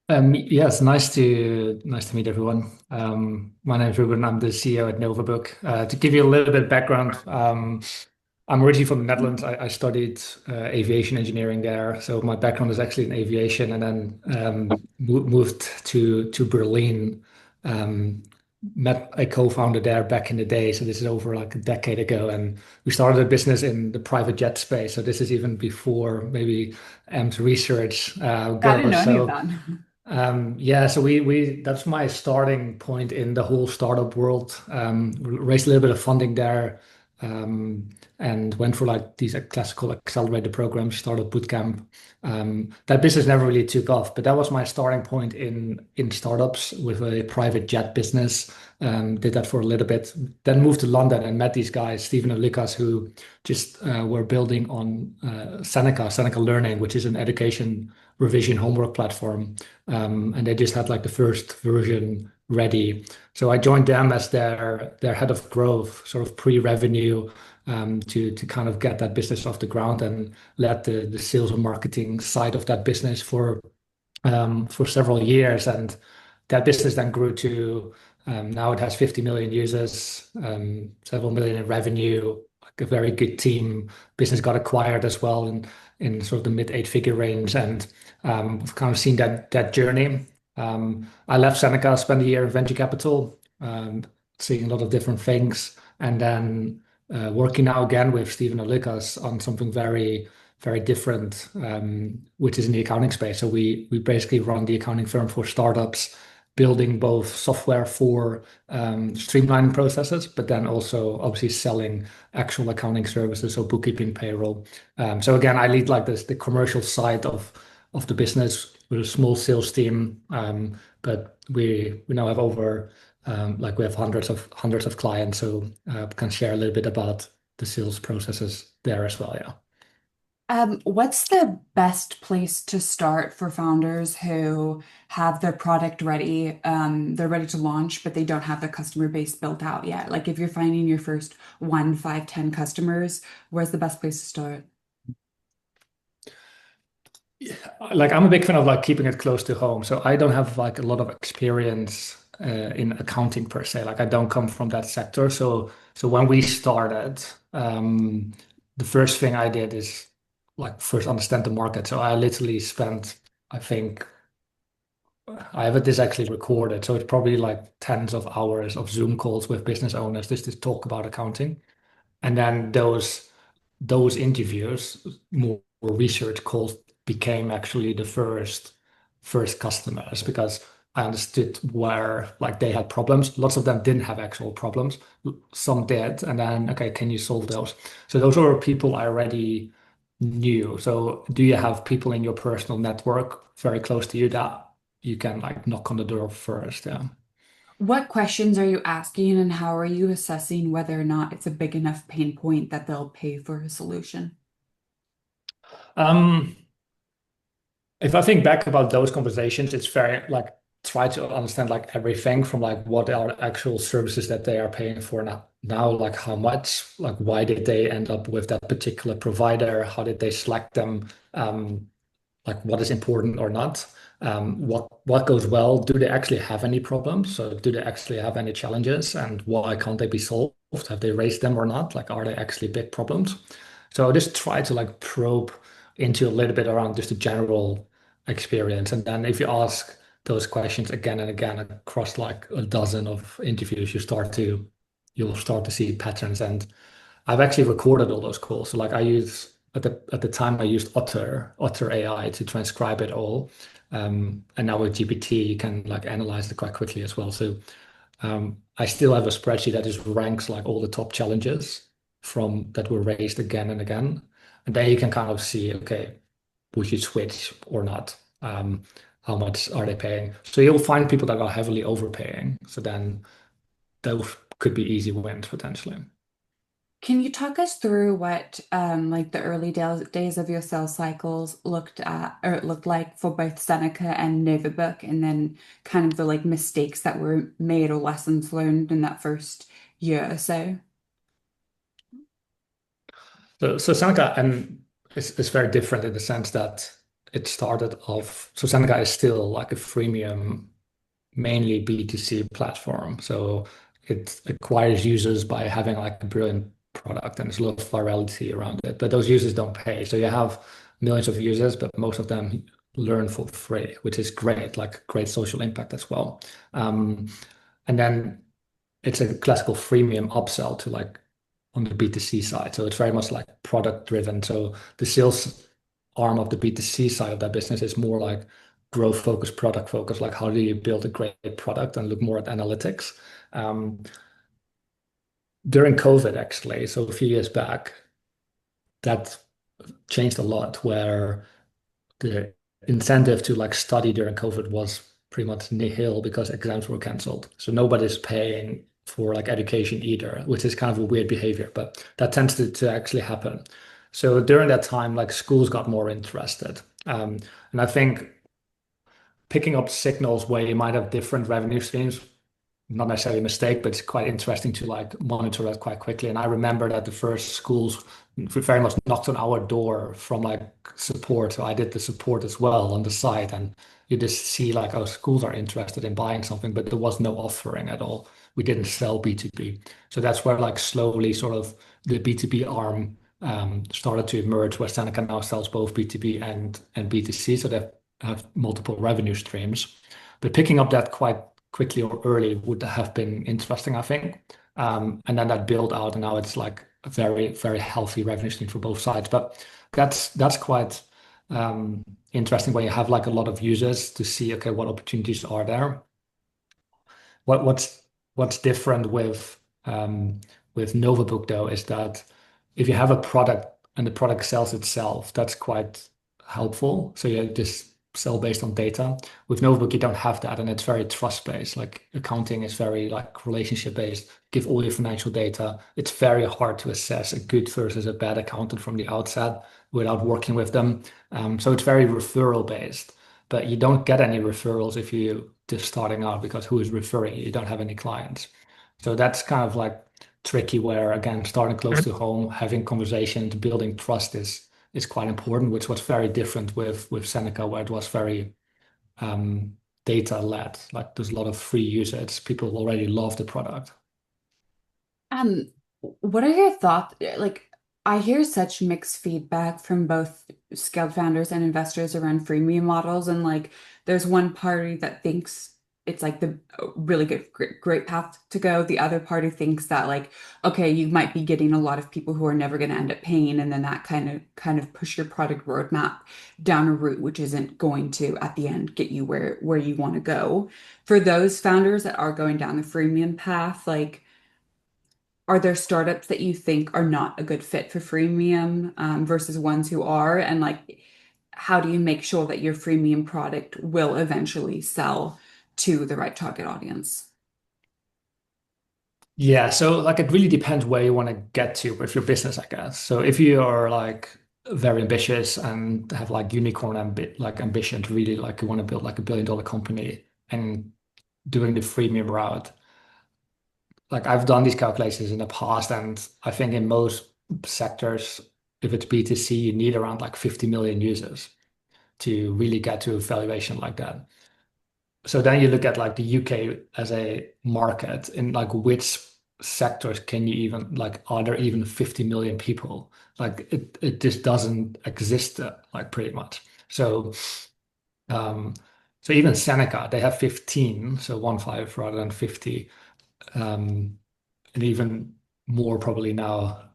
Yes, nice to meet everyone. My name is Ruben. I'm the CEO at Novabook. To give you a little bit of background, I'm originally from the Netherlands. I studied aviation engineering there, so my background is actually in aviation, and then moved to Berlin. Um, Met a co-founder there back in the day. So this is over like a decade ago, and we started a business in the private jet space. So this is even before maybe M's research I didn't goes. know any of So. that. Yeah, so we that's my starting point in the whole startup world. Raised a little bit of funding there, um, and went for like these classical accelerator programs, startup bootcamp. That business never really took off, but that was my starting point in startups with a private jet business. Did that for a little bit, then moved to London and met these guys, Stephen and Lucas, who just were building on Seneca Learning, which is an education revision homework platform, and they just had like the first version ready. So I joined them as their head of growth, sort of pre-revenue, to kind of get that business off the ground and led the sales and marketing side of that business for several years. And that business then grew to now it has 50 million users, several million in revenue, like a very good team. Business got acquired as well in sort of the mid eight-figure range, and we've kind of seen that journey. I left Seneca, spent a year in venture capital, seeing a lot of different things, and then working now again with Stephen and Lucas on something very different, which is in the accounting space. So we basically run the accounting firm for startups, building both software for streamlining processes, but then also obviously selling actual accounting services, so bookkeeping, payroll. So again, I lead like this the commercial side of the business with a small sales team, but we now have over like we have hundreds of clients, so can share a little bit about the sales processes there as well. Yeah. What's the best place to start for founders who have their product ready? They're ready to launch, but they don't have the customer base built out yet. Like if you're finding your first one, five, 10 customers, where's the best place to start? Like I'm a big fan of like keeping it close to home. So I don't have like a lot of experience in accounting per se. Like I don't come from that sector. So when we started, the first thing I did is like first understand the market. So I literally spent, I think I have this actually recorded. So it's probably like tens of hours of Zoom calls with business owners just to talk about accounting. And then those interviews, more research calls, became actually the first customers because I understood where like they had problems. Lots of them didn't have actual problems. Some did, and then okay, can you solve those? So those were people I already knew. So do you have people in your personal network very close to you that you can like knock on the door first? Yeah. What questions are you asking, and how are you assessing whether or not it's a big enough pain point that they'll pay for a solution? Um, If I think back about those conversations, it's very like try to understand like everything from like what are actual services that they are paying for now, like how much, like why did they end up with that particular provider? How did they select them? Like what is important or not? What goes well? Do they actually have any problems? So do they actually have any challenges? And why can't they be solved? Have they raised them or not? Like are they actually big problems? So I just try to like probe into a little bit around just the general experience. And then if you ask those questions again and again across like a dozen of interviews, you'll start to see patterns. And I've actually recorded all those calls. So like I use at the time I used Otter AI to transcribe it all. And now with GPT, you can like analyze it quite quickly as well. So I still have a spreadsheet that just ranks like all the top challenges from that were raised again and again. And then you can kind of see, okay, would you switch or not? How much are they paying? So you'll find people that are heavily overpaying. So then those could be easy wins potentially. Can you talk us through what like the early days of your sales cycles looked at or looked like for both Seneca and Novabook, and then kind of the like mistakes that were made or lessons learned in that first year or so? So Seneca and it's very different in the sense that it started off, so Seneca is still like a freemium, mainly B2C platform. So it acquires users by having like a brilliant product and there's a lot of virality around it. But those users don't pay. So you have millions of users, but most of them learn for free, which is great, like great social impact as well. Um, and then it's a classical freemium upsell to like on the B2C side. So it's very much like product driven. So the sales arm of the B2C side of that business is more like growth focused, product focused. Like how do you build a great product and look more at analytics? Um, During COVID, actually, so a few years back, that changed a lot where the incentive to like study during COVID was pretty much nihil because exams were canceled. So nobody's paying for like education either, which is kind of a weird behavior, but that tends to actually happen. So during that time, like schools got more interested. And I think picking up signals where you might have different revenue streams not necessarily a mistake, but it's quite interesting to like monitor that quite quickly. And I remember that the first schools very much knocked on our door from like support. So I did the support as well on the side, and you just see like, oh, schools are interested in buying something, but there was no offering at all. We didn't sell B2B. So that's where like slowly sort of the B2B arm started to emerge, where Seneca now sells both B2B and B2C. So they have multiple revenue streams. But picking up that quite quickly or early would have been interesting, I think. And then that build out, and now it's like a very, very healthy revenue stream for both sides. But that's quite interesting when you have like a lot of users to see, okay, what opportunities are there. What's different with Novabook though is that if you have a product and the product sells itself, that's quite helpful. So you just sell based on data. With Novabook, you don't have that, and it's very trust-based. Like accounting is very like relationship-based. Give all your financial data. It's very hard to assess a good versus a bad accountant from the outset without working with them. So it's very referral-based, but you don't get any referrals if you just starting out because who is referring you? You don't have any clients. So that's kind of like tricky where again, starting close to home, having conversations, building trust is quite important, which was very different with Seneca, where it was very data led. Like there's a lot of free usage. People already love the product. Um, what are your thoughts? Like, I hear such mixed feedback from both scaled founders and investors around freemium models, and like, there's one party that thinks it's like the really good, great path to go. The other party thinks that like, okay, you might be getting a lot of people who are never going to end up paying, and then that kind of push your product roadmap down a route which isn't going to at the end get you where you want to go. For those founders that are going down the freemium path, like are there startups that you think are not a good fit for freemium versus ones who are? And like, how do you make sure that your freemium product will eventually sell to the right target audience? Yeah, so like it really depends where you want to get to with your business, I guess. So if you are like very ambitious and have like unicorn like ambition to really like you want to build like $1 billion company and doing the freemium route, like I've done these calculations in the past, and I think in most sectors, if it's B2C, you need around like 50 million users to really get to a valuation like that. So then you look at like the UK as a market, in like which sectors can you even like are there even 50 million people? Like it just doesn't exist like pretty much. So um so even Seneca, they have 15, so 15 rather than 50. Um and even more probably now.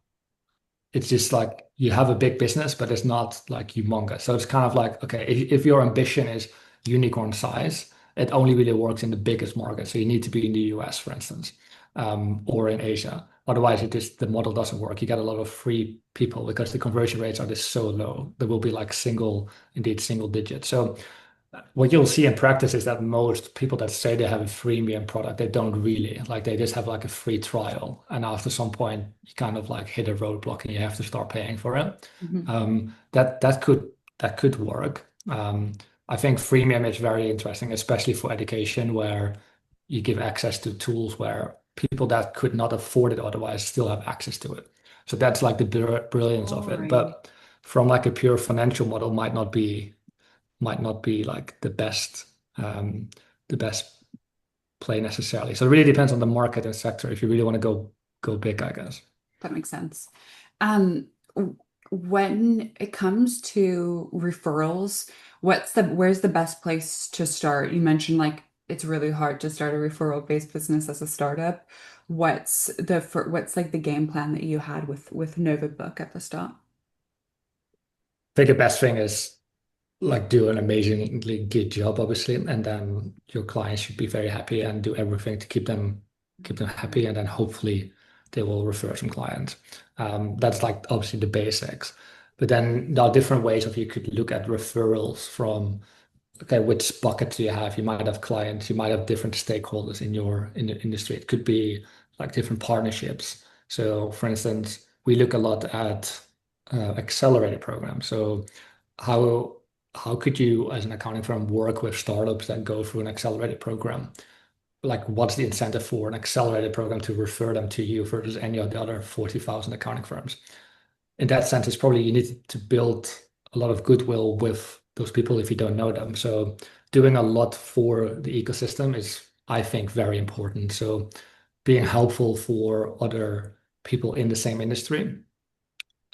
It's just like you have a big business, but it's not like humongous. So it's kind of like, okay, if your ambition is unicorn size, it only really works in the biggest market. So you need to be in the US, for instance, or in Asia. Otherwise, it just the model doesn't work. You get a lot of free people because the conversion rates are just so low. There will be like indeed single digits. So what you'll see in practice is that most people that say they have a freemium product, they don't really. Like they just have like a free trial. And after some point, you kind of like hit a roadblock and you have to start paying for it. Mhm. That could work. I think freemium is very interesting, especially for education, where you give access to tools where people that could not afford it otherwise still have access to it. So that's like the brilliance of it. Right. But from like a pure financial model might not be might not be like the best play necessarily. So it really depends on the market and sector if you really want to go big, I guess. That makes sense. Um, when it comes to referrals, where's the best place to start? You mentioned like it's really hard to start a referral-based business as a startup. What's like the game plan that you had with Novabook at the start? I think the best thing is like do an amazingly good job, obviously, and then your clients should be very happy and do everything to keep them happy, and then hopefully they will refer some clients. That's like obviously the basics. But then there are different ways of you could look at referrals from okay, which bucket do you have? You might have clients, you might have different stakeholders in the industry. It could be like different partnerships. So, for instance, we look a lot at accelerated programs. So, how how could you, as an accounting firm, work with startups that go through an accelerated program? Like, what's the incentive for an accelerated program to refer them to you versus any of the other 40,000 accounting firms? In that sense, it's probably you need to build a lot of goodwill with those people if you don't know them. So doing a lot for the ecosystem is, I think, very important. So being helpful for other people in the same industry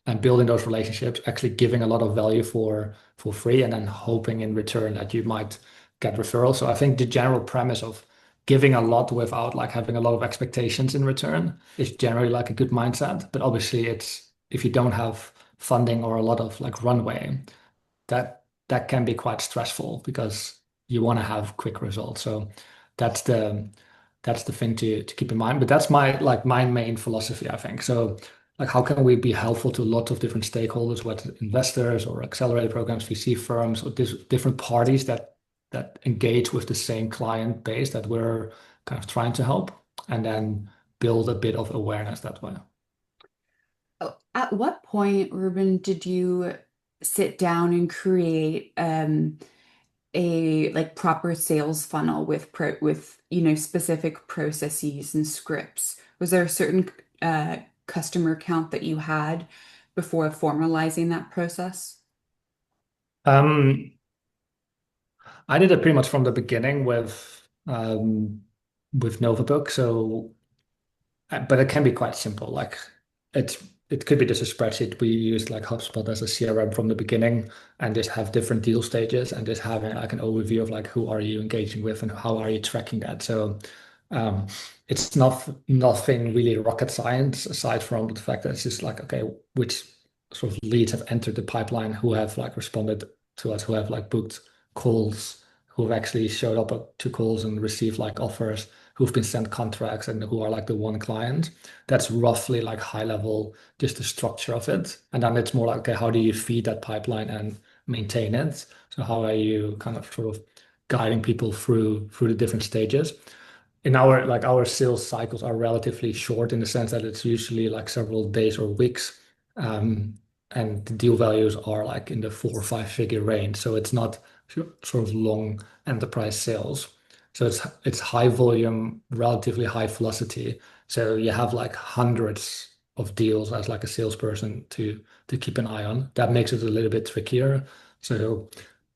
and building those relationships, actually giving a lot of value for free, and then hoping in return that you might get referrals. So I think the general premise of giving a lot without like having a lot of expectations in return is generally like a good mindset. But obviously, it's if you don't have funding or a lot of like runway, that can be quite stressful because you want to have quick results. So that's the that's the thing to keep in mind. But that's my main philosophy, I think. So like how can we be helpful to lots of different stakeholders, whether investors or accelerator programs, VC firms, or different parties that engage with the same client base that we're kind of trying to help, and then build a bit of awareness that way. Oh, at what point, Ruben, did you sit down and create a like proper sales funnel with specific processes and scripts? Was there a certain customer count that you had before formalizing that process? Um, I did it pretty much from the beginning with Novabook. So, but it can be quite simple. Like it's it could be just a spreadsheet. We use like HubSpot as a CRM from the beginning, and just have different deal stages, and just having like an overview of like who are you engaging with and how are you tracking that. So, um, it's nothing really rocket science aside from the fact that it's just like okay, which sort of leads have entered the pipeline, who have like responded to us, who have like booked calls, who have actually showed up to calls and received like offers, who've been sent contracts, and who are like the one client. That's roughly like high level, just the structure of it. And then it's more like, okay, how do you feed that pipeline and maintain it? So how are you kind of sort of guiding people through the different stages? In our sales cycles are relatively short in the sense that it's usually like several days or weeks. Um, and the deal values are like in the 4 or 5 figure range. So it's not sort of long enterprise sales. So it's high volume, relatively high velocity. So you have like hundreds of deals as like a salesperson to keep an eye on. That makes it a little bit trickier. So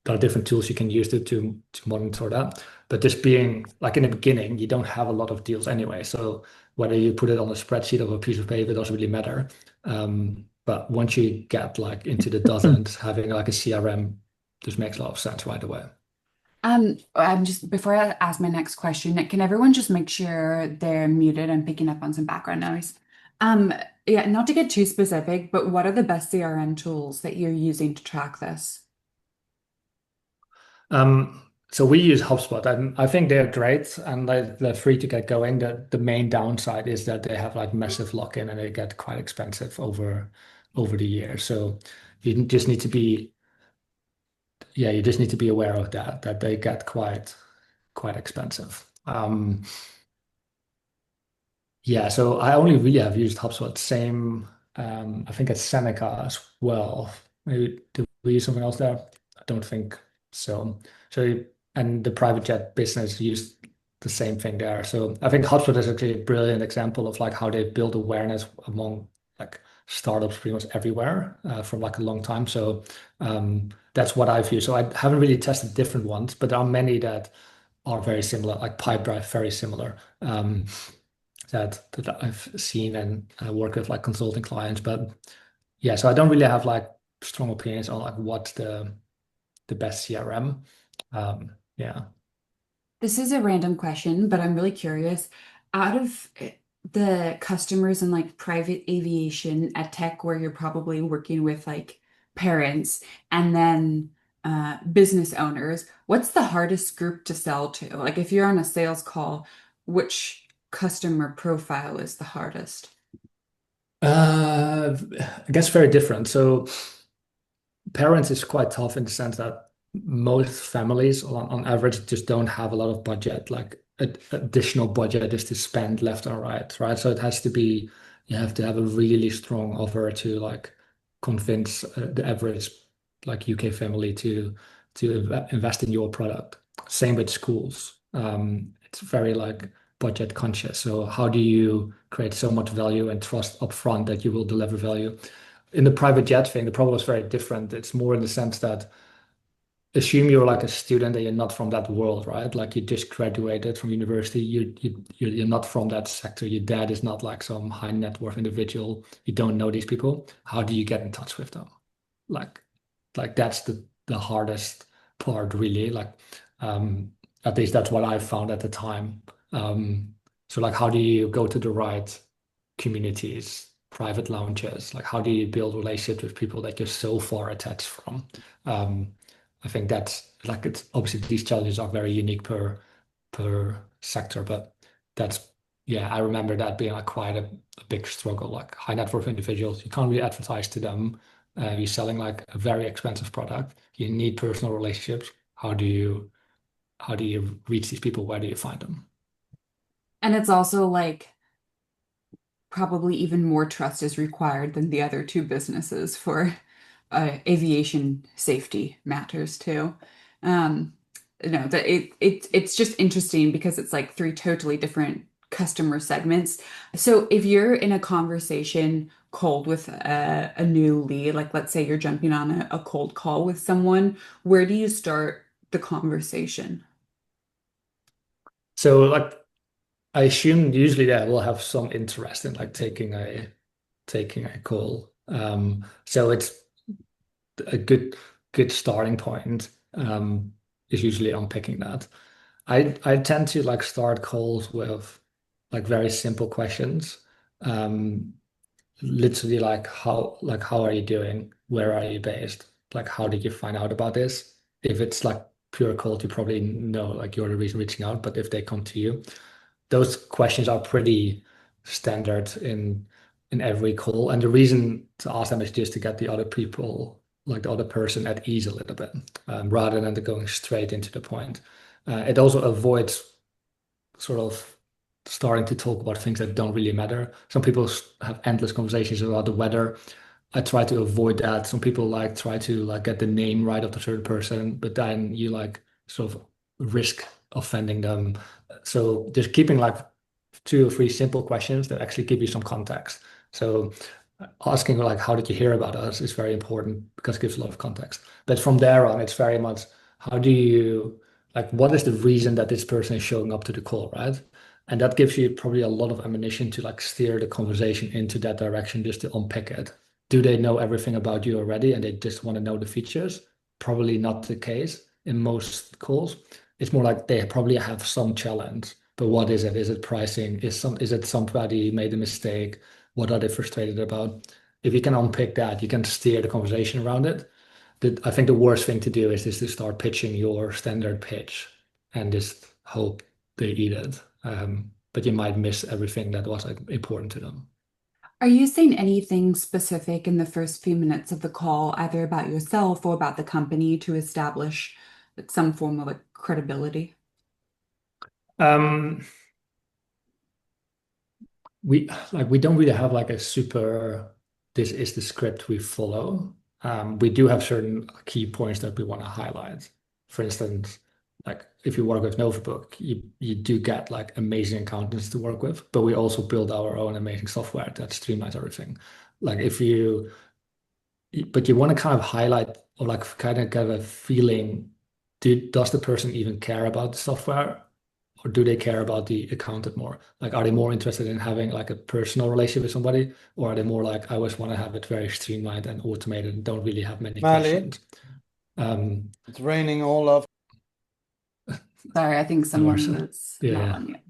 there are different tools you can use to monitor that. But just being like in the beginning, you don't have a lot of deals anyway. So whether you put it on a spreadsheet or a piece of paper doesn't really matter. But once you get like into the dozens, having like a CRM just makes a lot of sense right away. I'm just before I ask my next question, can everyone just make sure they're muted? I'm picking up on some background noise. Um, yeah, not to get too specific, but what are the best CRM tools that you're using to track this? So we use HubSpot, and I think they're great and they're free to get going. The main downside is that they have like massive lock-in and they get quite expensive over the years. So you just need to be yeah, you just need to be aware of that they get quite expensive. Yeah, so I only really have used HubSpot. Same, I think it's Seneca as well. Maybe do we use something else there? I don't think so. So, and the private jet business used the same thing there. So I think HubSpot is actually a brilliant example of like how they build awareness among like startups pretty much everywhere from like a long time. So that's what I view. So I haven't really tested different ones, but there are many that are very similar, like Pipedrive, very similar. That I've seen and work with like consulting clients. But yeah, so I don't really have like strong opinions on like what's the best CRM. Yeah. This is a random question, but I'm really curious. Out of the customers in like private aviation at tech, where you're probably working with like parents and then business owners, what's the hardest group to sell to? Like if you're on a sales call, which customer profile is the hardest? I guess very different. So parents is quite tough in the sense that most families on average just don't have a lot of budget, like additional budget is to spend left and right? So it has to be, you have to have a really strong offer to like convince the average like UK family to invest in your product. Same with schools. It's very like budget conscious. So how do you create so much value and trust upfront that you will deliver value? In the private jet thing, the problem is very different. It's more in the sense that assume you're like a student and you're not from that world, right? Like you just graduated from university, you're not from that sector. Your dad is not like some high net worth individual. You don't know these people. How do you get in touch with them? Like, like that's the hardest part, really. Like, um, at least that's what I found at the time. So like, how do you go to the right communities, private lounges? Like, how do you build relationships with people that you're so far attached from? Um, I think that's like it's obviously these challenges are very unique per sector, but that's yeah, I remember that being like quite a big struggle. Like high net worth individuals, you can't really advertise to them. You're selling like a very expensive product. You need personal relationships. How do you reach these people? Where do you find them? And it's also like probably even more trust is required than the other two businesses for aviation safety matters too. Um, no, that it's just interesting because it's like three totally different customer segments. So if you're in a conversation cold with a new lead, like let's say you're jumping on a cold call with someone, where do you start the conversation? So like I assume usually they will have some interest in like taking a call. So it's a good starting point is usually unpicking that. I tend to like start calls with like very simple questions. Um, Literally like how are you doing? Where are you based? Like how did you find out about this? If it's like pure cold, you probably know like you're the reason reaching out. But if they come to you, those questions are pretty standard in every call. And the reason to ask them is just to get the other people, like the other person at ease a little bit, rather than going straight into the point. It also avoids sort of starting to talk about things that don't really matter. Some people have endless conversations about the weather. I try to avoid that. Some people like try to like get the name right of the third person, but then you like sort of risk offending them. So just keeping like two or three simple questions that actually give you some context. So asking like, how did you hear about us is very important because it gives a lot of context. But from there on, it's very much how do you like what is the reason that this person is showing up to the call, right? And that gives you probably a lot of ammunition to like steer the conversation into that direction just to unpick it. Do they know everything about you already and they just want to know the features? Probably not the case in most calls. It's more like they probably have some challenge. But what is it? Is it pricing? Is it somebody made a mistake? What are they frustrated about? If you can unpick that, you can steer the conversation around it. I think the worst thing to do is to start pitching your standard pitch and just hope they eat it. But you might miss everything that was like, important to them. Are you saying anything specific in the first few minutes of the call, either about yourself or about the company, to establish like, some form of like, credibility? Um, we don't really have like a super this is the script we follow. We do have certain key points that we want to highlight. For instance, like if you work with Novabook, you do get like amazing accountants to work with, but we also build our own amazing software that streamlines everything. Like if you, but you want to kind of highlight or like kind of get a feeling, does the person even care about the software? Or do they care about the accountant more? Like, are they more interested in having like a personal relationship with somebody, or are they more like, I always want to have it very streamlined and automated and don't really have many Mali, questions? Um, it's raining all of. Sorry, I think no worries. someone was Yeah, not yeah. on mute.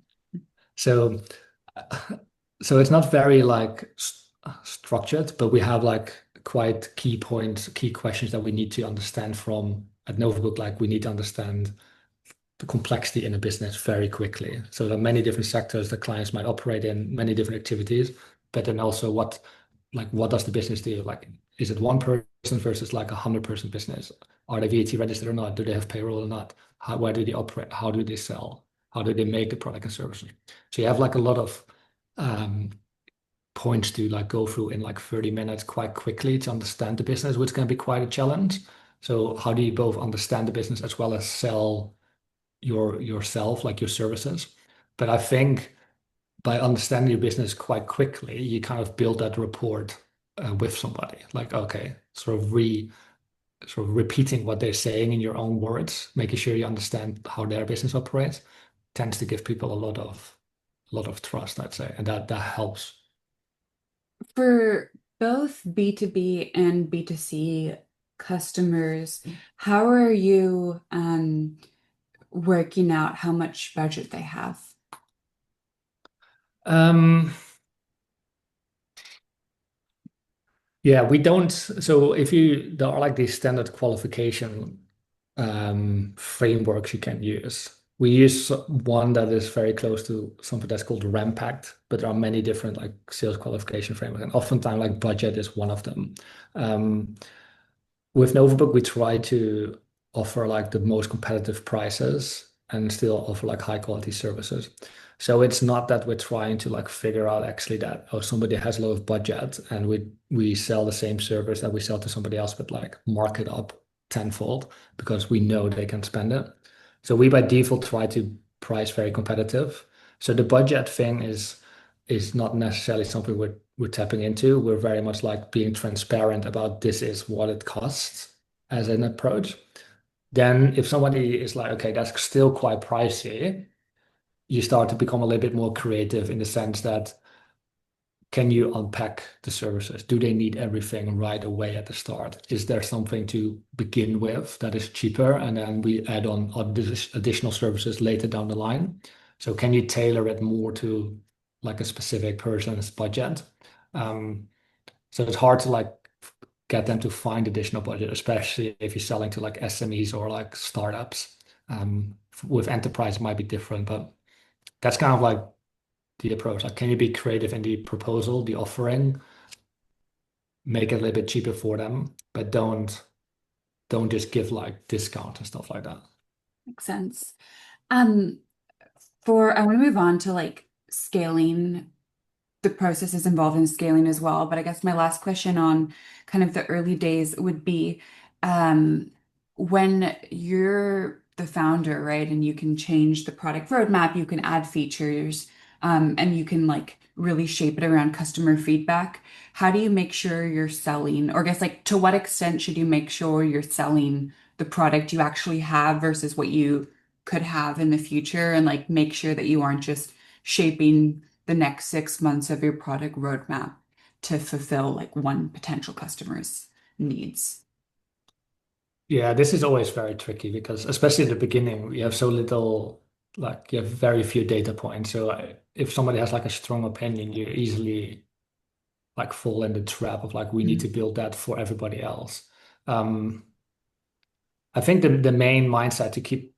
So, so it's not very like structured, but we have like quite key points, key questions that we need to understand from at Novabook. Like we need to understand the complexity in a business very quickly. So there are many different sectors that clients might operate in, many different activities, but then also what does the business do? Like, is it one person versus like 100-person business? Are they VAT registered or not? Do they have payroll or not? Where do they operate? How do they sell? How do they make the product and services? So you have like a lot of um, points to like go through in like 30 minutes quite quickly to understand the business, which can be quite a challenge. So how do you both understand the business as well as sell yourself, like your services? But I think by understanding your business quite quickly, you kind of build that rapport with somebody. Like, okay, sort of repeating what they're saying in your own words, making sure you understand how their business operates, tends to give people a lot of trust, I'd say, and that helps. For both B2B and B2C customers, how are you working out how much budget they have? Um, Yeah, we don't. So if you, there are like these standard qualification frameworks you can use. We use one that is very close to something that's called Rampact, but there are many different like sales qualification frameworks, and oftentimes like budget is one of them. Um, with Novabook, we try to offer like the most competitive prices and still offer like high quality services. So it's not that we're trying to like figure out actually that, oh, somebody has a lot of budget and we sell the same service that we sell to somebody else, but like mark it up tenfold because we know they can spend it. So we by default try to price very competitive. So the budget thing is not necessarily something we're tapping into. We're very much like being transparent about this is what it costs as an approach. Then if somebody is like, okay, that's still quite pricey, you start to become a little bit more creative in the sense that can you unpack the services? Do they need everything right away at the start? Is there something to begin with that is cheaper and then we add on additional services later down the line? So can you tailor it more to like a specific person's budget? Um, so it's hard to like get them to find additional budget, especially if you're selling to like SMEs or like startups. With enterprise it might be different, but that's kind of like the approach. Like, can you be creative in the proposal, the offering, make it a little bit cheaper for them, but don't just give like discount and stuff like that. Makes sense. Um, for I want to move on to like scaling the processes involved in scaling as well. But I guess my last question on kind of the early days would be um, when you're the founder, right, and you can change the product roadmap, you can add features, and you can like really shape it around customer feedback. How do you make sure you're selling, or I guess like to what extent should you make sure you're selling the product you actually have versus what you could have in the future, and like make sure that you aren't just shaping the next 6 months of your product roadmap to fulfill like one potential customer's needs? Yeah, this is always very tricky because especially at the beginning, you have so little, like you have very few data points. So if somebody has like a strong opinion, you easily like fall in the trap of like we need to Mhm. build that for everybody else. Um, I think the main mindset to keep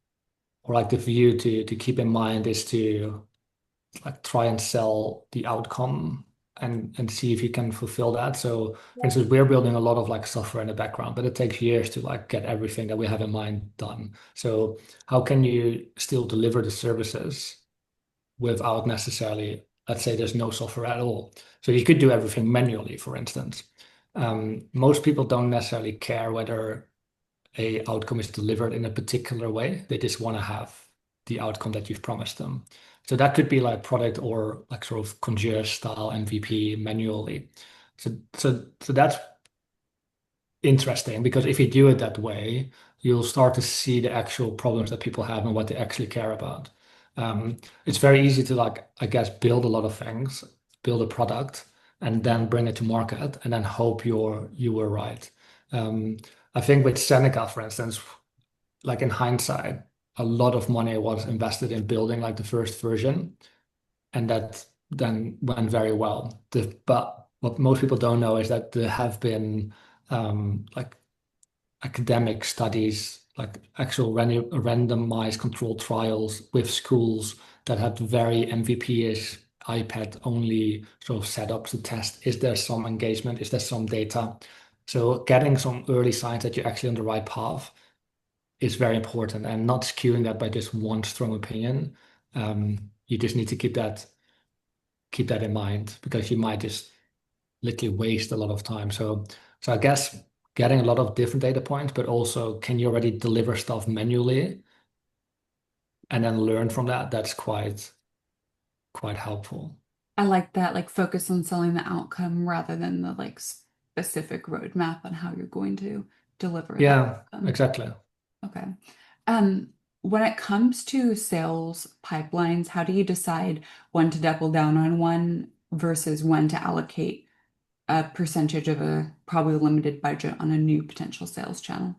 or like the view to keep in mind is to like try and sell the outcome and see if you can fulfill that. So for instance, we're building a lot of like software in the background, but it takes years to like get everything that we have in mind done. So how can you still deliver the services without necessarily, let's say there's no software at all. So you could do everything manually, for instance. Most people don't necessarily care whether a outcome is delivered in a particular way. They just want to have the outcome that you've promised them. So that could be like product or like sort of concierge style MVP manually. So that's interesting because if you do it that way, you'll start to see the actual problems that people have and what they actually care about. It's very easy to like, I guess, build a lot of things, build a product, and then bring it to market, and then hope you were right. Um, I think with Seneca, for instance, like in hindsight, a lot of money was invested in building like the first version, and that then went very well. But what most people don't know is that there have been like academic studies, like actual randomized controlled trials with schools that had very MVP-ish iPad only sort of setups to test, is there some engagement? Is there some data? So getting some early signs that you're actually on the right path is very important, and not skewing that by just one strong opinion. You just need to keep that in mind because you might just literally waste a lot of time. So I guess getting a lot of different data points, but also can you already deliver stuff manually and then learn from that? That's quite helpful. I like that, like focus on selling the outcome rather than the like specific roadmap on how you're going to deliver that Yeah, outcome. exactly. Okay. Um, when it comes to sales pipelines, how do you decide when to double down on one versus when to allocate a percentage of a probably limited budget on a new potential sales channel?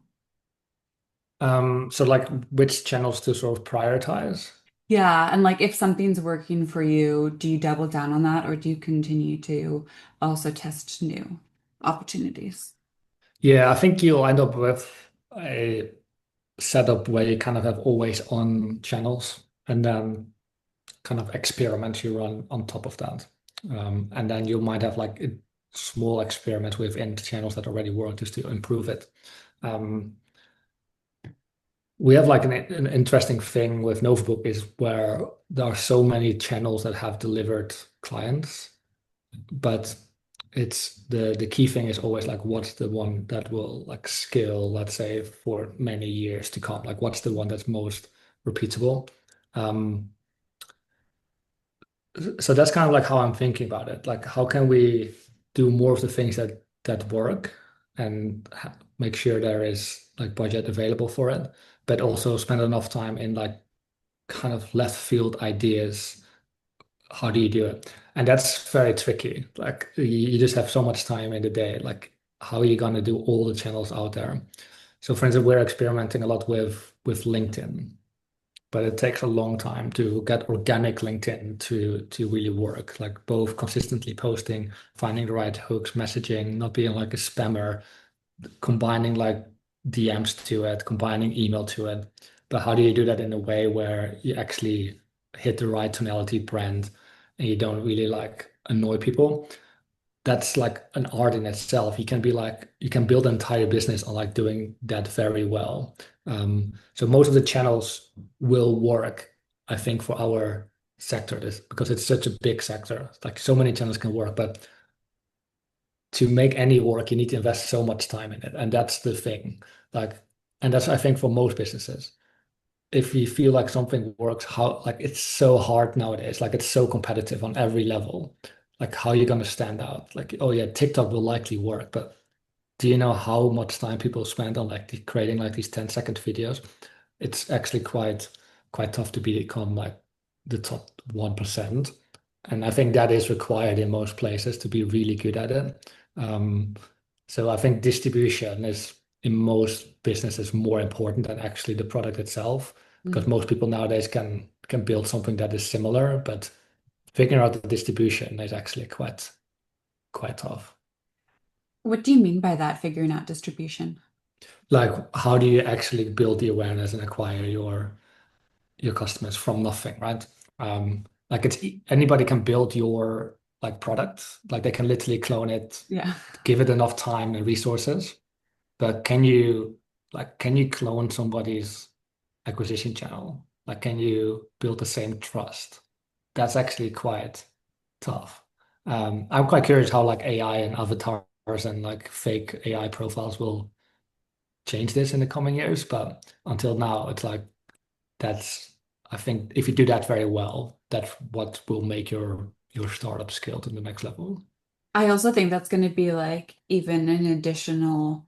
So like which channels to sort of prioritize? Yeah, and like if something's working for you, do you double down on that or do you continue to also test new opportunities? Yeah, I think you'll end up with a setup where you kind of have always on channels and then kind of experiments you run on top of that. And then you might have like a small experiment within the channels that already work just to improve it. Um, we have like an interesting thing with Novabook is where there are so many channels that have delivered clients, but it's the key thing is always like what's the one that will like scale, let's say, for many years to come? Like what's the one that's most repeatable? Um, so that's kind of like how I'm thinking about it. Like, how can we do more of the things that work and make sure there is like budget available for it, but also spend enough time in like kind of left field ideas. How do you do it? And that's very tricky. Like, you just have so much time in the day. Like, how are you gonna do all the channels out there? So, for instance, we're experimenting a lot with LinkedIn, but it takes a long time to get organic LinkedIn to really work. Like both consistently posting, finding the right hooks, messaging, not being like a spammer, combining like DMs to it, combining email to it. But how do you do that in a way where you actually hit the right tonality brand and you don't really like annoy people? That's like an art in itself. You can be like, you can build an entire business on like doing that very well. So most of the channels will work, I think, for our sector, this because it's such a big sector. Like so many channels can work, but to make any work, you need to invest so much time in it. And that's the thing. Like, and that's I think for most businesses. If you feel like something works, how like it's so hard nowadays. Like it's so competitive on every level. Like how are you gonna stand out? Like, oh yeah, TikTok will likely work, but do you know how much time people spend on like creating like these 10-second videos? It's actually quite tough to become like the top 1%. And I think that is required in most places to be really good at it. Um, so I think distribution is in most businesses more important than actually the product itself, because Mm. most people nowadays can build something that is similar, but figuring out the distribution is actually quite tough. What do you mean by that, figuring out distribution? Like, how do you actually build the awareness and acquire your customers from nothing, right? Like anybody can build your like product, like they can literally clone it, Yeah. give it enough time and resources. But can you clone somebody's acquisition channel? Like, can you build the same trust? That's actually quite tough. I'm quite curious how like AI and avatars and like fake AI profiles will change this in the coming years. But until now, it's like that's I think if you do that very well, that's what will make your startup scale to the next level. I also think that's going to be like even an additional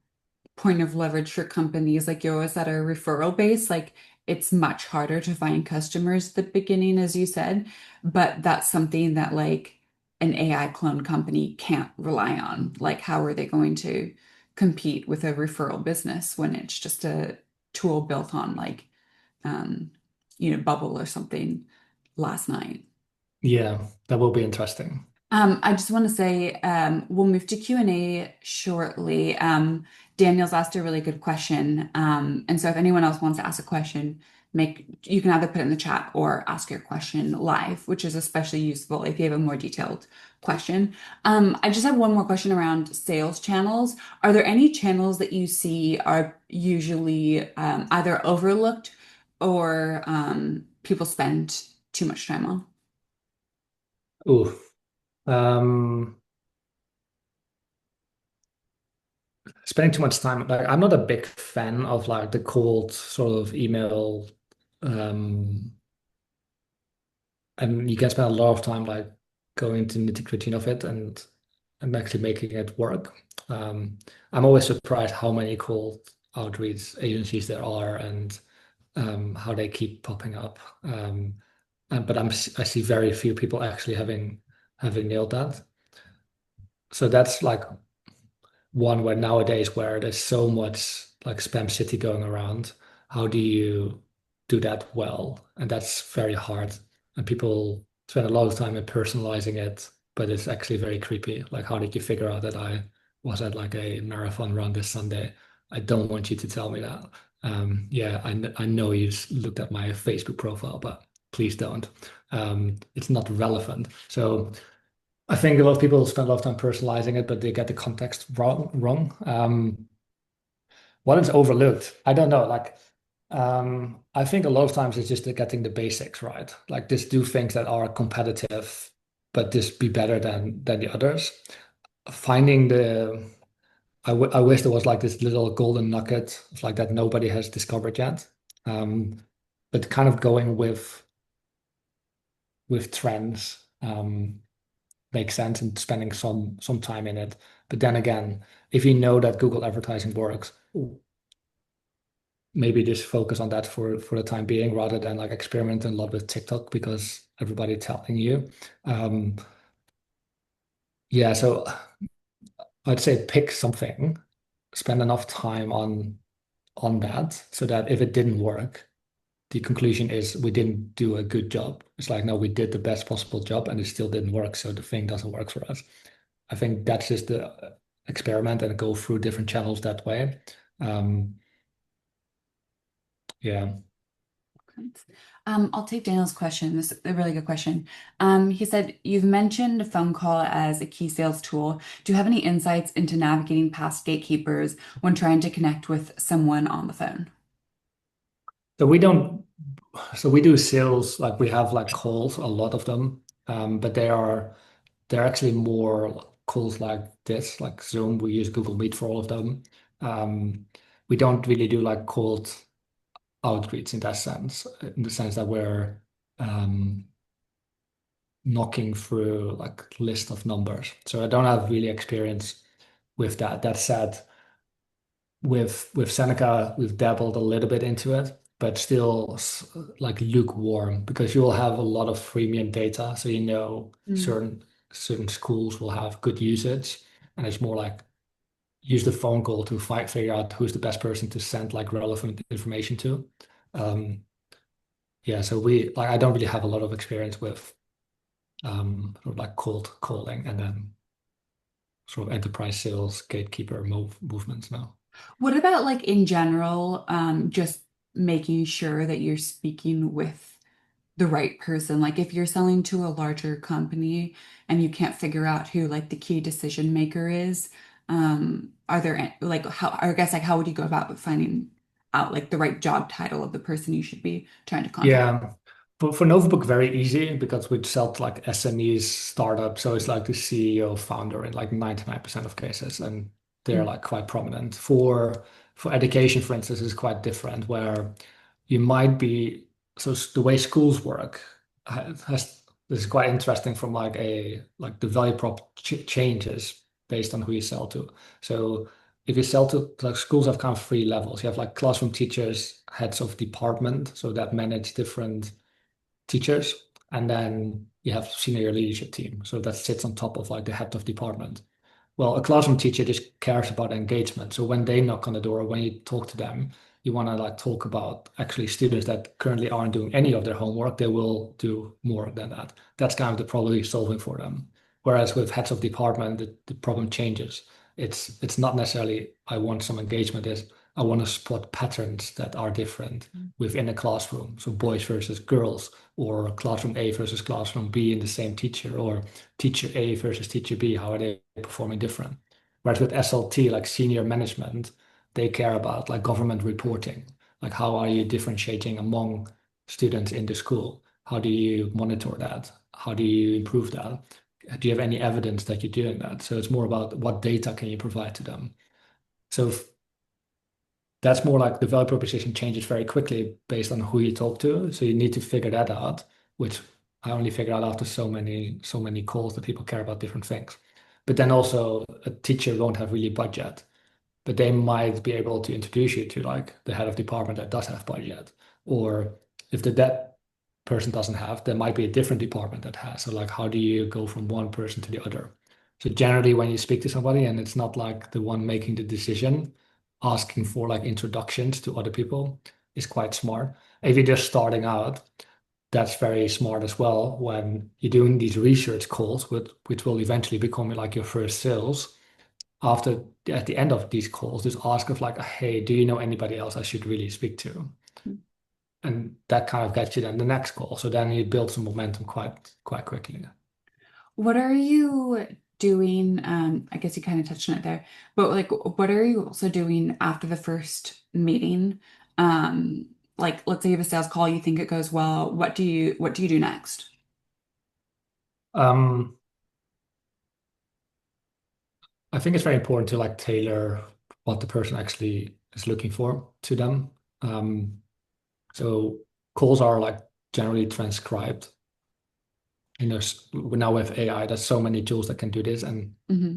point of leverage for companies like yours that are referral based. Like it's much harder to find customers at the beginning, as you said, but that's something that like an AI clone company can't rely on. Like, how are they going to compete with a referral business when it's just a tool built on like, um, Bubble or something last night? Yeah, that will be interesting. I just want to say we'll move to Q&A shortly. Daniel's asked a really good question. And so if anyone else wants to ask a question, you can either put it in the chat or ask your question live, which is especially useful if you have a more detailed question. I just have one more question around sales channels. Are there any channels that you see are usually either overlooked or people spend too much time on? Ooh. Um, Spending too much time. Like, I'm not a big fan of like the cold sort of email. Um, and you can spend a lot of time like going to nitty-gritty of it and actually making it work. I'm always surprised how many cold outreach agencies there are and how they keep popping up. But I see very few people actually having nailed that. So that's like one where nowadays where there's so much like spam city going around, how do you do that well? And that's very hard. And people spend a lot of time in personalizing it, but it's actually very creepy. Like, how did you figure out that I was at like a marathon run this Sunday? I don't want you to tell me that. Yeah, I know you looked at my Facebook profile, but please don't. It's not relevant. So I think a lot of people spend a lot of time personalizing it, but they get the context wrong. What is overlooked? I don't know. Like, I think a lot of times it's just getting the basics right. Like, just do things that are competitive, but just be better than the others. Finding I wish there was like this little golden nugget of like that nobody has discovered yet. Um, but kind of going with trends. Makes sense and spending some time in it. But then again, if you know that Google advertising works, maybe just focus on that for the time being rather than like experimenting a lot with TikTok because everybody telling you. Um, yeah, so I'd say pick something, spend enough time on that so that if it didn't work, the conclusion is we didn't do a good job. It's like, no, we did the best possible job and it still didn't work, so the thing doesn't work for us. I think that's just the experiment and go through different channels that way. Um, yeah. I'll take Daniel's question. This is a really good question. He said, you've mentioned a phone call as a key sales tool. Do you have any insights into navigating past gatekeepers when trying to connect with someone on the phone? So we don't, so we do sales, like we have like calls, a lot of them, but they're actually more calls like this, like Zoom. We use Google Meet for all of them. Um, we don't really do like cold outreach in the sense that we're um, knocking through like list of numbers. So I don't have really experience with that. That said, with Seneca, we've dabbled a little bit into it, but still like lukewarm because you will have a lot of freemium data. So you know Mm. certain schools will have good usage, and it's more like use the phone call to figure out who's the best person to send like relevant information to. Um, yeah, so we like I don't really have a lot of experience with sort of like cold calling and then sort of enterprise sales gatekeeper movements now. What about like in general, just making sure that you're speaking with the right person? Like if you're selling to a larger company and you can't figure out who like the key decision maker is, are there like how, I guess like how would you go about finding out like the right job title of the person you should be trying to contact? Yeah. For Novabook, very easy because we sell to like SMEs, startups. So it's like the CEO, founder in like 99% of cases, and they're Mm. like quite prominent. For education, for instance, is quite different where you might be the way schools work has this is quite interesting from like the value prop changes based on who you sell to. So if you sell to like schools have kind of three levels. You have like classroom teachers, heads of department, so that manage different teachers, and then you have senior leadership team, so that sits on top of like the head of department. Well, a classroom teacher just cares about engagement. So when they knock on the door, when you talk to them, you want to like talk about actually students that currently aren't doing any of their homework. They will do more than that. That's kind of the problem you're solving for them. Whereas with heads of department, the problem changes. It's not necessarily I want some engagement. Is I want to spot patterns that are different within a classroom. So boys versus girls, or classroom A versus classroom B in the same teacher, or teacher A versus teacher B. How are they performing different? Whereas with SLT, like senior management, they care about like government reporting. Like how are you differentiating among students in the school? How do you monitor that? How do you improve that? Do you have any evidence that you're doing that? So it's more about what data can you provide to them. So that's more like the value proposition changes very quickly based on who you talk to. So you need to figure that out, which I only figured out after so many calls that people care about different things. But then also a teacher won't have really budget, but they might be able to introduce you to like the head of department that does have budget. Or if that person doesn't have, there might be a different department that has. So like how do you go from one person to the other? So generally when you speak to somebody and it's not like the one making the decision, asking for like introductions to other people is quite smart. If you're just starting out, that's very smart as well when you're doing these research calls, which will eventually become like your first sales. After at the end of these calls, just ask of like, hey, do you know anybody else I should really speak to? And that kind of gets you then the next call. So then you build some momentum quite quickly. What are you doing? I guess you kind of touched on it there, but like, what are you also doing after the first meeting? Like, let's say you have a sales call, you think it goes well. What do you do next? Um, I think it's very important to like tailor what the person actually is looking for to them. So calls are like generally transcribed. Now with AI, there's so many tools that can do this, and Hmm.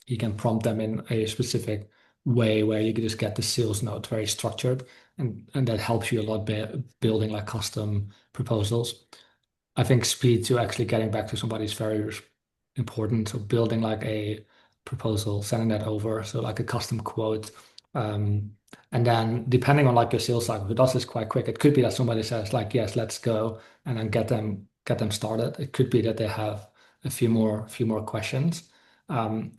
you can prompt them in a specific way where you can just get the sales note very structured, and that helps you a lot building like custom proposals. I think speed to actually getting back to somebody is very important. So building like a proposal, sending that over, so like a custom quote. Um, and then depending on like your sales cycle, if it does this quite quick, it could be that somebody says like, yes, let's go, and then get them started. It could be that they have a few more questions. Um,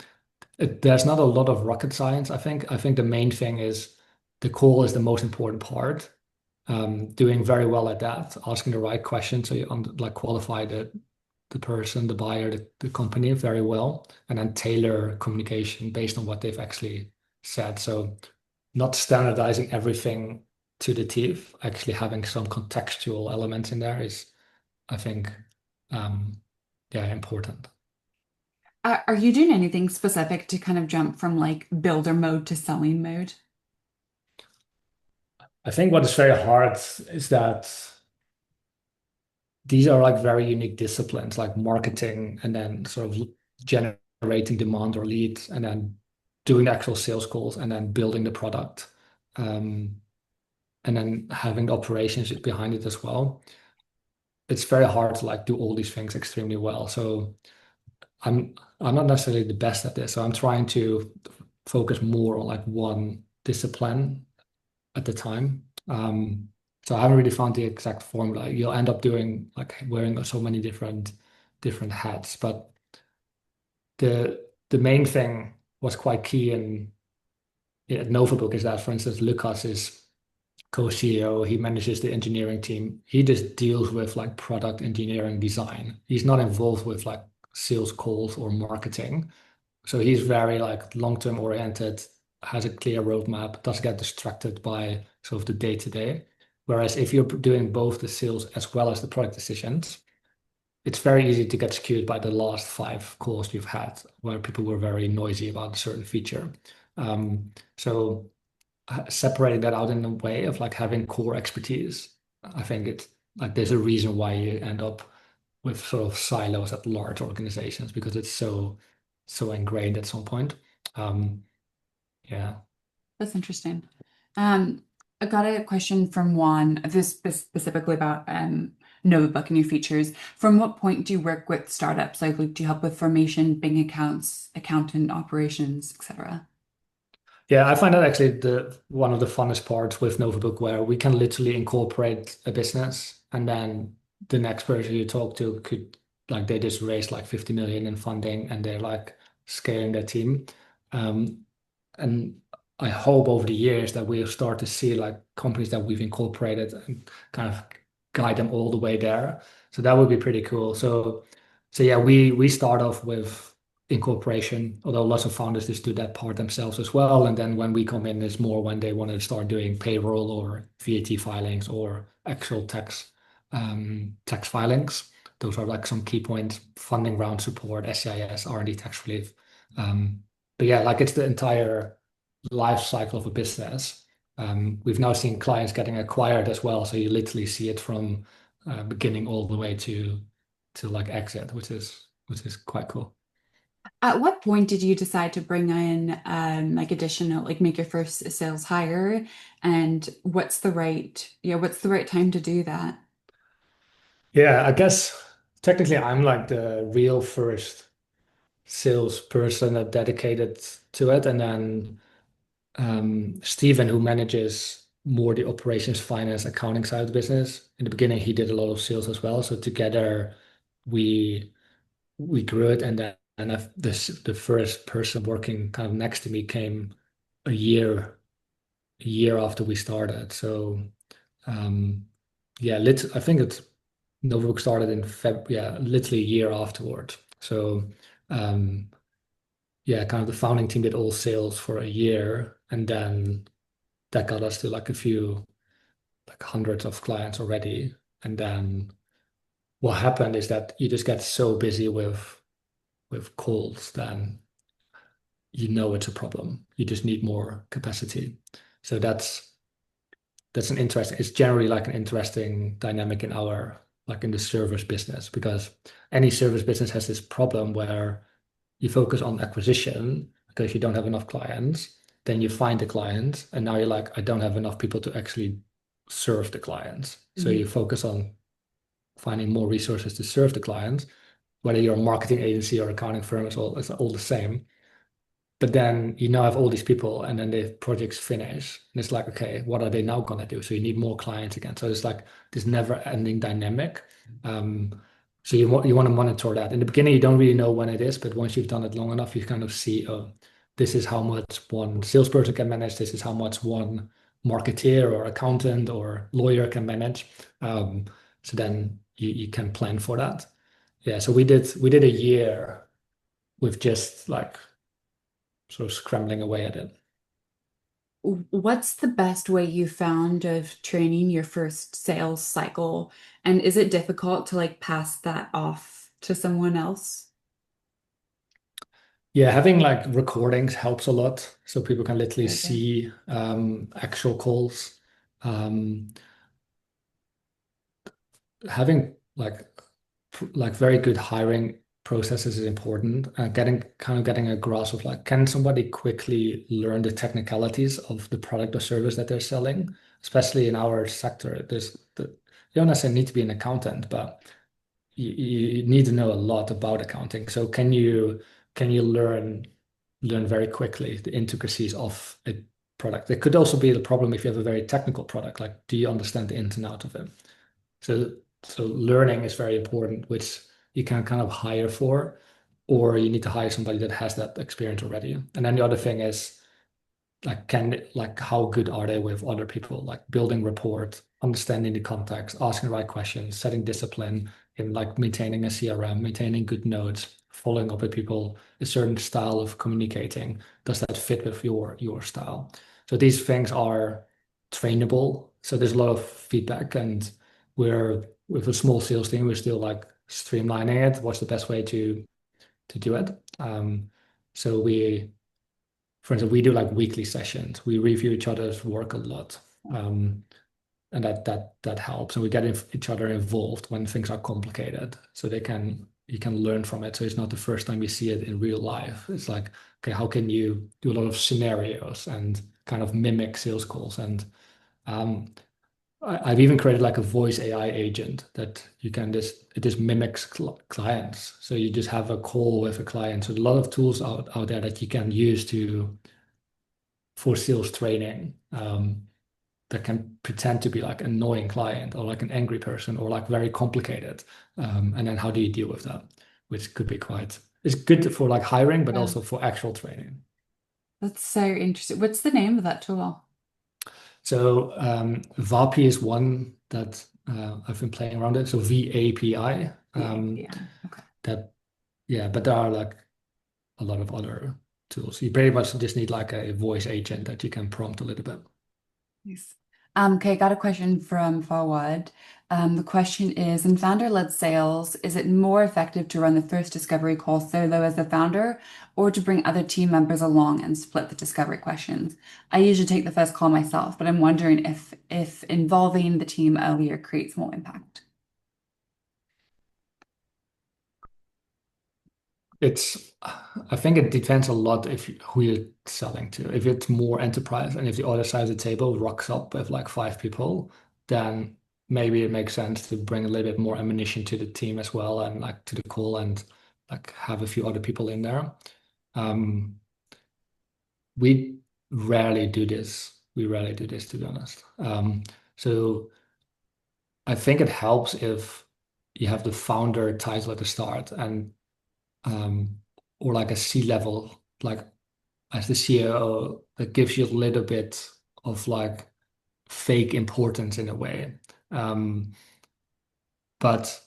there's not a lot of rocket science, I think. I think the main thing is the call is the most important part. Doing very well at that, asking the right questions so you like qualify the person, the buyer, the company very well, and then tailor communication based on what they've actually said. So not standardizing everything to the teeth, actually having some contextual elements in there is, I think, um, yeah, important. Are you doing anything specific to kind of jump from like builder mode to selling mode? I think what is very hard is that these are like very unique disciplines, like marketing, and then sort of generating demand or leads, and then doing the actual sales calls, and then building the product, um, and then having the operations behind it as well. It's very hard to like do all these things extremely well. So I'm not necessarily the best at this. So I'm trying to focus more on like one discipline at the time. So I haven't really found the exact formula. You'll end up doing like wearing so many different hats, but the main thing was quite key in Novabook is that, for instance, Lucas is co-CEO. He manages the engineering team. He just deals with like product engineering design. He's not involved with like sales calls or marketing. So he's very like long-term oriented, has a clear roadmap, doesn't get distracted by sort of the day-to-day. Whereas if you're doing both the sales as well as the product decisions, it's very easy to get skewed by the last five calls you've had where people were very noisy about a certain feature. So separating that out in a way of like having core expertise, I think it's like there's a reason why you end up with sort of silos at large organizations because it's so ingrained at some point. Um, yeah. That's interesting. Um, I got a question from Juan, this specifically about Novabook and your features. From what point do you work with startups? Like, do you help with formation, bank accounts, accountant operations, etc.? Yeah, I find that actually the one of the funnest parts with Novabook where we can literally incorporate a business and then the next person you talk to could like they just raised like 50 million in funding and they're like scaling their team. Um, and I hope over the years that we'll start to see like companies that we've incorporated and kind of guide them all the way there. So that would be pretty cool. So yeah, we start off with incorporation, although lots of founders just do that part themselves as well. And then when we come in, it's more when they want to start doing payroll or VAT filings or actual tax filings. Those are like some key points: funding round support, SCIS, R&D tax relief. But yeah, like it's the entire life cycle of a business. We've now seen clients getting acquired as well, so you literally see it from beginning all the way to like exit, which is quite cool. At what point did you decide to bring in like additional, like make your first sales hire? And what's the right time to do that? Yeah, I guess technically I'm like the real first salesperson that dedicated to it, and then Steven, who manages more the operations, finance, accounting side of the business. In the beginning, he did a lot of sales as well. So together, we we grew it, and then the first person working kind of next to me came a year after we started. So um, yeah, I think it's Novabook started in yeah, literally a year afterward. So um, yeah, kind of the founding team did all sales for a year, and then that got us to like a few like hundreds of clients already. And then what happened is that you just get so busy with calls, then you know it's a problem. You just need more capacity. So that's an interesting, it's generally like an interesting dynamic in our like in the service business because any service business has this problem where you focus on acquisition because you don't have enough clients, then you find the clients, and now you're like, I don't have enough people to actually serve the clients. So Mhm. you focus on finding more resources to serve the clients, whether you're a marketing agency or accounting firm, it's all the same. But then you now have all these people, and then the projects finish, and it's like, okay, what are they now gonna do? So you need more clients again. So it's like this never-ending dynamic. Um, so you want to monitor that. In the beginning, you don't really know when it is, but once you've done it long enough, you kind of see, oh, this is how much one salesperson can manage. This is how much one marketeer or accountant or lawyer can manage. So then you can plan for that. Yeah. So we did a year with just like sort of scrambling away at it. What's the best way you found of training your first sales cycle? And is it difficult to like pass that off to someone else? Yeah, having like recordings helps a lot, so people can literally Very good. see actual calls. Um, Having like very good hiring processes is important. Getting a grasp of like, can somebody quickly learn the technicalities of the product or service that they're selling? Especially in our sector, you don't necessarily need to be an accountant, but you need to know a lot about accounting. So can you learn very quickly the intricacies of a product? It could also be the problem if you have a very technical product, like do you understand the ins and outs of it? So so learning is very important, which you can kind of hire for, or you need to hire somebody that has that experience already. And then the other thing is like how good are they with other people, like building rapport, understanding the context, asking the right questions, setting discipline in like maintaining a CRM, maintaining good notes, following up with people, a certain style of communicating. Does that fit with your style? So these things are trainable. So there's a lot of feedback, and we're with a small sales team, we're still like streamlining it. What's the best way to do it? So for instance, we do like weekly sessions. We review each other's work a lot. Um, and that helps. And we get each other involved when things are complicated, so you can learn from it. So it's not the first time you see it in real life. It's like, okay, how can you do a lot of scenarios and kind of mimic sales calls? And um, I've even created like a voice AI agent that you can just it just mimics clients. So you just have a call with a client. So a lot of tools out there that you can use to for sales training. That can pretend to be like an annoying client or like an angry person or like very complicated. And then how do you deal with that? Which could be quite, it's good for like hiring, but Yeah. also for actual training. That's so interesting. What's the name of that tool? So VAPI is one that I've been playing around it. So VAPI. The API. Okay. That yeah, but there are like a lot of other tools. You pretty much just need like a voice agent that you can prompt a little bit. Nice. Okay, got a question from Fawad. The question is, in founder-led sales, is it more effective to run the first discovery call solo as the founder or to bring other team members along and split the discovery questions? I usually take the first call myself, but I'm wondering if involving the team earlier creates more impact. It's, I think it depends a lot if who you're selling to. If it's more enterprise and if the other side of the table rocks up with like five people, then maybe it makes sense to bring a little bit more ammunition to the team as well and like to the call and like have a few other people in there. Um, we rarely do this. We rarely do this, to be honest. So I think it helps if you have the founder title at the start and um, or like a C-level, like as the CEO, that gives you a little bit of like fake importance in a way. Um, but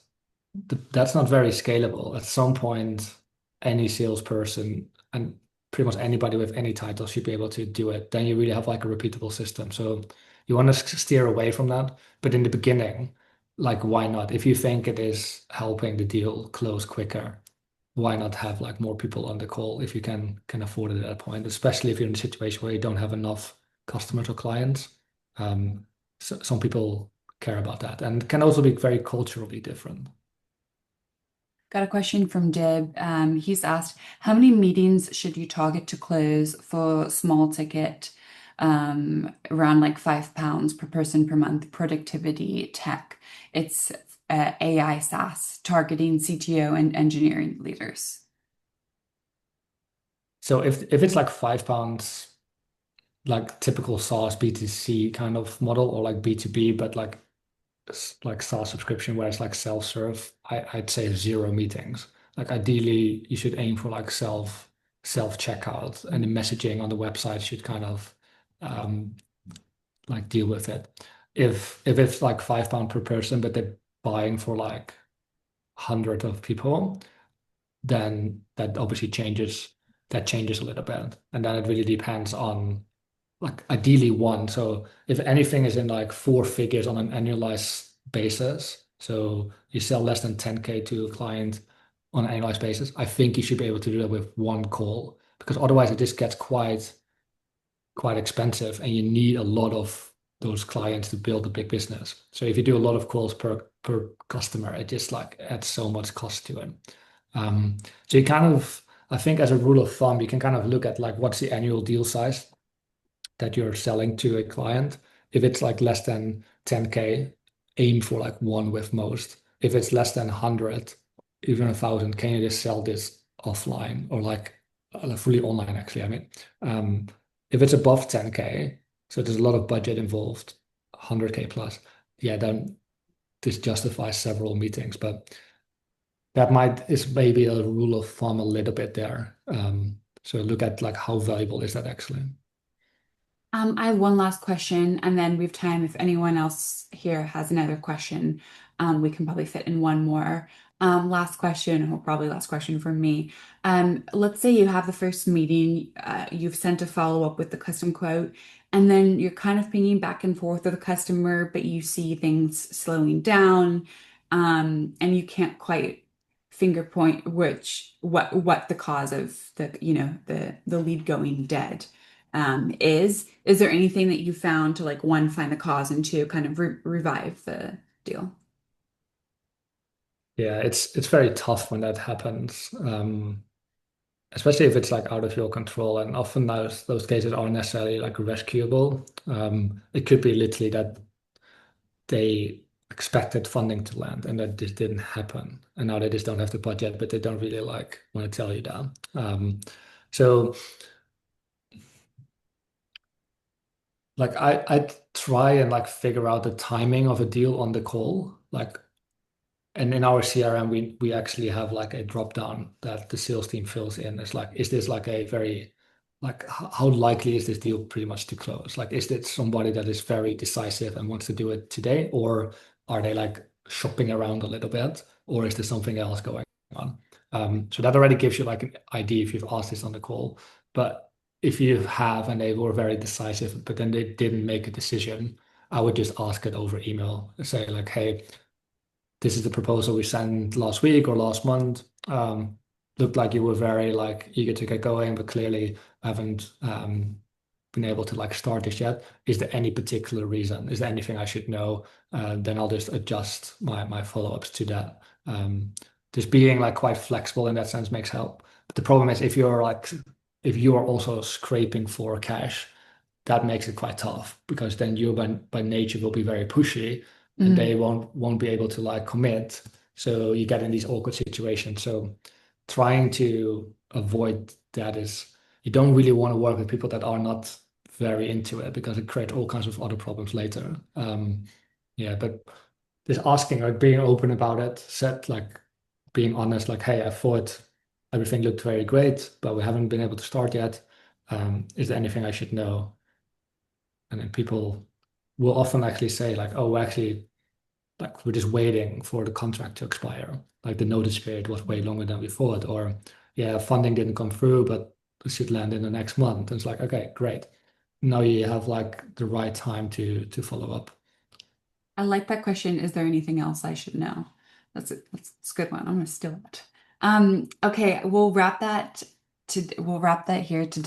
that's not very scalable. At some point, any salesperson and pretty much anybody with any title should be able to do it. Then you really have like a repeatable system. So you want to steer away from that. But in the beginning, like why not? If you think it is helping the deal close quicker, why not have like more people on the call if you can afford it at that point, especially if you're in a situation where you don't have enough customers or clients. Um, so some people care about that and can also be very culturally different. Got a question from Dib. He's asked, how many meetings should you target to close for small ticket, around like £5 per person per month, productivity tech? It's AI SaaS targeting CTO and engineering leaders. So if it's like £5, like typical SaaS B2C kind of model or like B2B, but like SaaS subscription where it's like self-serve, I'd say zero meetings. Like ideally, you should aim for like self checkout, and the messaging on the website should kind of um, like deal with it. If it's like £5 per person, but they're buying for like hundred of people, then that obviously changes. That changes a little bit, and then it really depends on like ideally one. So if anything is in like four figures on an annualized basis, so you sell less than 10K to a client on an annualized basis, I think you should be able to do that with one call because otherwise it just gets quite expensive and you need a lot of those clients to build a big business. So if you do a lot of calls per customer, it just like adds so much cost to it. Um, so you kind of, I think as a rule of thumb, you can kind of look at like what's the annual deal size that you're selling to a client. If it's like less than 10K, aim for like one with most. If it's less than 100, even 1,000, can you just sell this offline or like fully online, actually? I mean, if it's above 10K, so there's a lot of budget involved, 100K plus, yeah, then this justifies several meetings. But that might is maybe a rule of thumb a little bit there. So look at like how valuable is that actually? I have one last question, and then we have time if anyone else here has another question. We can probably fit in one more. Last question, or probably last question from me. Let's say you have the first meeting, you've sent a follow-up with the custom quote, and then you're kind of pinging back and forth with the customer, but you see things slowing down, and you can't quite finger point what the cause of the lead going dead. Is there anything that you found to like one, find the cause and two, kind of revive the deal? Yeah, it's very tough when that happens, especially if it's like out of your control. And often those cases aren't necessarily like rescuable. It could be literally that they expected funding to land and that this didn't happen, and now they just don't have the budget, but they don't really like want to tell you that. So like I try and like figure out the timing of a deal on the call, like. And in our CRM, we actually have like a drop down that the sales team fills in. It's like, is this like a very, like, how likely is this deal pretty much to close? Like, is it somebody that is very decisive and wants to do it today, or are they like shopping around a little bit, or is there something else going on? So that already gives you like an idea if you've asked this on the call. But if you have and they were very decisive, but then they didn't make a decision, I would just ask it over email and say like, hey, this is the proposal we sent last week or last month. Looked like you were very like eager to get going, but clearly haven't been able to like start this yet. Is there any particular reason? Is there anything I should know? Then I'll just adjust my follow-ups to that. Just being like quite flexible in that sense makes help. But the problem is if you are also scraping for cash, that makes it quite tough because then you by nature will be very pushy and they Mhm. won't be able to like commit. So you get in these awkward situations. So trying to avoid that is you don't really want to work with people that are not very into it because it creates all kinds of other problems later. Yeah, but just asking, like being open about it, said like being honest, like, hey, I thought everything looked very great, but we haven't been able to start yet. Is there anything I should know? And then people will often actually say like, oh, actually, like we're just waiting for the contract to expire. Like the notice period was way longer than we thought, or yeah, funding didn't come through, but it should land in the next month. And it's like, okay, great. Now you have like the right time to follow up. I like that question. Is there anything else I should know? That's a good one. I'm gonna steal it. Okay, we'll wrap that here today.